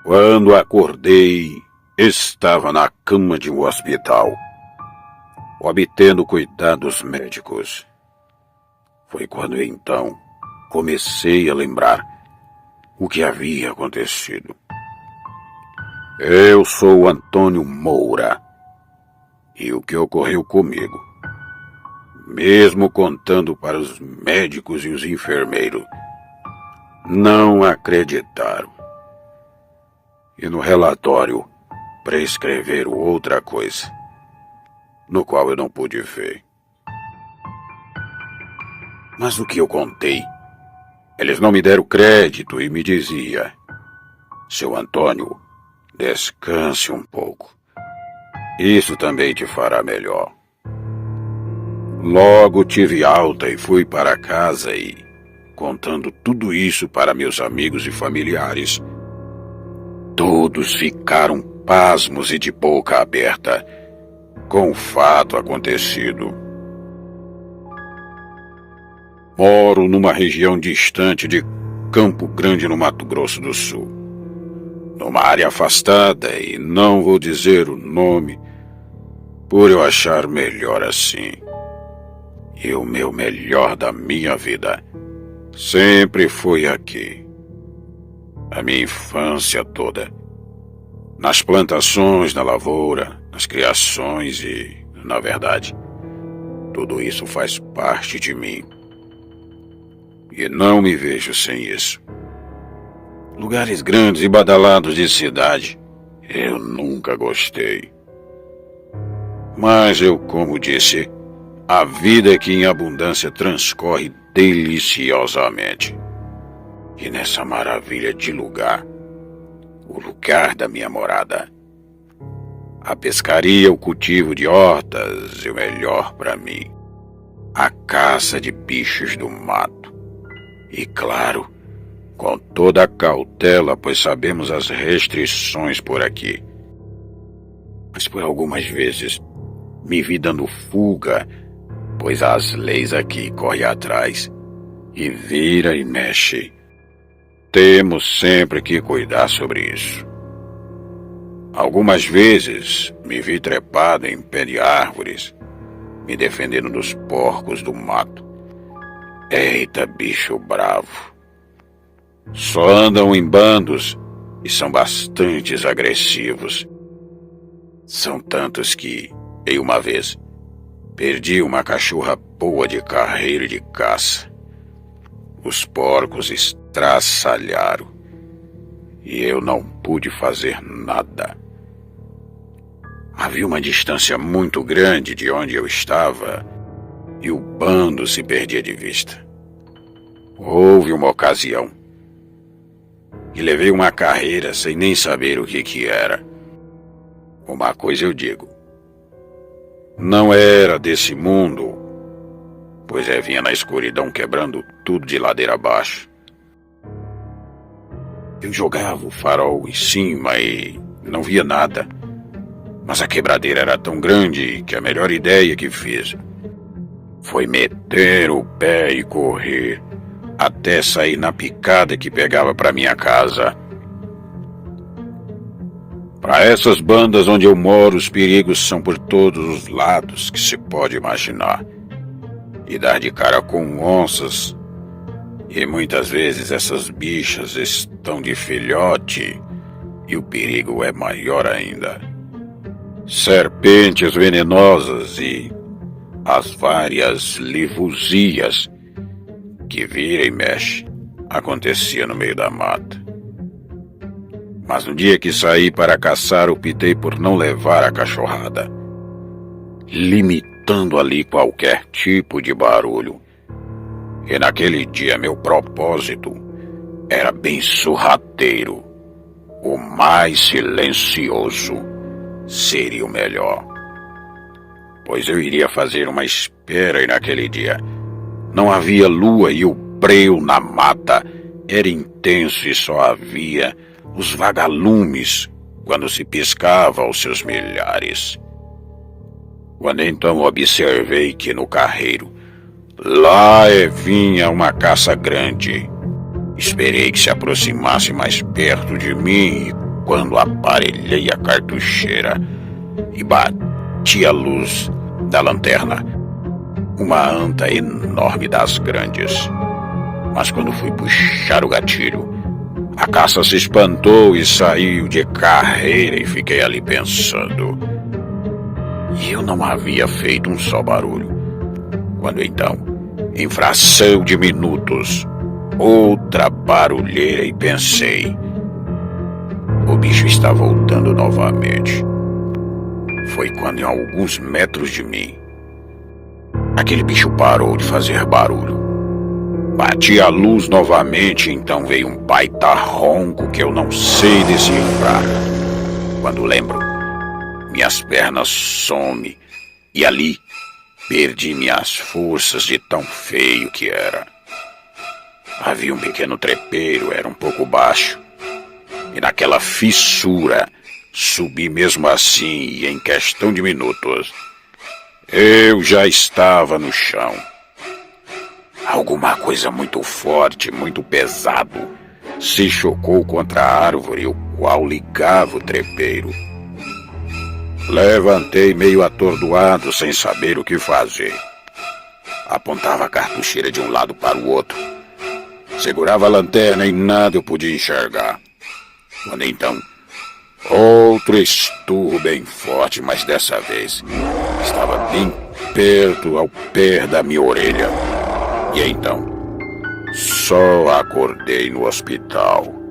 Quando acordei, estava na cama de um hospital, obtendo cuidados médicos. Foi quando então comecei a lembrar o que havia acontecido. Eu sou Antônio Moura, e o que ocorreu comigo, mesmo contando para os médicos e os enfermeiros, não acreditaram. E no relatório prescreveram outra coisa, no qual eu não pude ver. Mas o que eu contei, eles não me deram crédito e me dizia: seu Antônio, descanse um pouco. Isso também te fará melhor. Logo tive alta e fui para casa e, contando tudo isso para meus amigos e familiares, todos ficaram pasmos e de boca aberta com o fato acontecido. Moro numa região distante de Campo Grande, no Mato Grosso do Sul. Numa área afastada, e não vou dizer o nome, por eu achar melhor assim. E o meu melhor da minha vida sempre foi aqui. A minha infância toda. Nas plantações, na lavoura, nas criações e, na verdade, tudo isso faz parte de mim. E não me vejo sem isso. Lugares grandes e badalados de cidade, eu nunca gostei. Mas eu, como disse, a vida aqui em abundância transcorre deliciosamente. E nessa maravilha de lugar, o lugar da minha morada, a pescaria, o cultivo de hortas e o melhor para mim, a caça de bichos do mato. E claro, com toda a cautela, pois sabemos as restrições por aqui. Mas por algumas vezes me vi dando fuga, pois as leis aqui correm atrás e vira e mexe. Temos sempre que cuidar sobre isso. Algumas vezes me vi trepado em pé de árvores, me defendendo dos porcos do mato. Eita, bicho bravo! Só andam em bandos e são bastante agressivos. São tantos que, em uma vez, perdi uma cachorra boa de carreira de caça. Os porcos estraçalharam e eu não pude fazer nada. Havia uma distância muito grande de onde eu estava e o bando se perdia de vista. Houve uma ocasião e levei uma carreira sem nem saber o que era. Uma coisa eu digo: não era desse mundo, pois vinha na escuridão quebrando tudo de ladeira abaixo. Eu jogava o farol em cima e não via nada, mas a quebradeira era tão grande que a melhor ideia que fiz foi meter o pé e correr até sair na picada que pegava para minha casa. Para essas bandas onde eu moro, os perigos são por todos os lados que se pode imaginar. E dar de cara com onças. E muitas vezes essas bichas estão de filhote e o perigo é maior ainda. Serpentes venenosas e as várias livuzias que vira e mexe acontecia no meio da mata. Mas no dia que saí para caçar, optei por não levar a cachorrada, limitando ali qualquer tipo de barulho. E naquele dia meu propósito era bem sorrateiro. O mais silencioso seria o melhor, pois eu iria fazer uma espera e naquele dia não havia lua e o breu na mata era intenso e só havia os vagalumes quando se piscava aos seus milhares. Quando então observei que no carreiro lá vinha uma caça grande, esperei que se aproximasse mais perto de mim e quando aparelhei a cartucheira e bati a luz da lanterna. Uma anta enorme das grandes. Mas quando fui puxar o gatilho, a caça se espantou e saiu de carreira e fiquei ali pensando. E eu não havia feito um só barulho. Quando então, em fração de minutos, outra barulheira e pensei. O bicho está voltando novamente. Foi quando, em alguns metros de mim, aquele bicho parou de fazer barulho. Bati a luz novamente, então veio um baita ronco que eu não sei decifrar. Quando lembro, minhas pernas somem e ali perdi minhas forças de tão feio que era. Havia um pequeno trepeiro, era um pouco baixo, e naquela fissura subi mesmo assim e em questão de minutos eu já estava no chão. Alguma coisa muito forte, muito pesado, se chocou contra a árvore, o qual ligava o trepeiro. Levantei meio atordoado, sem saber o que fazer. Apontava a cartucheira de um lado para o outro. Segurava a lanterna e nada eu podia enxergar. Quando então, outro esturro bem forte, mas dessa vez estava bem perto, ao pé da minha orelha. E então, só acordei no hospital.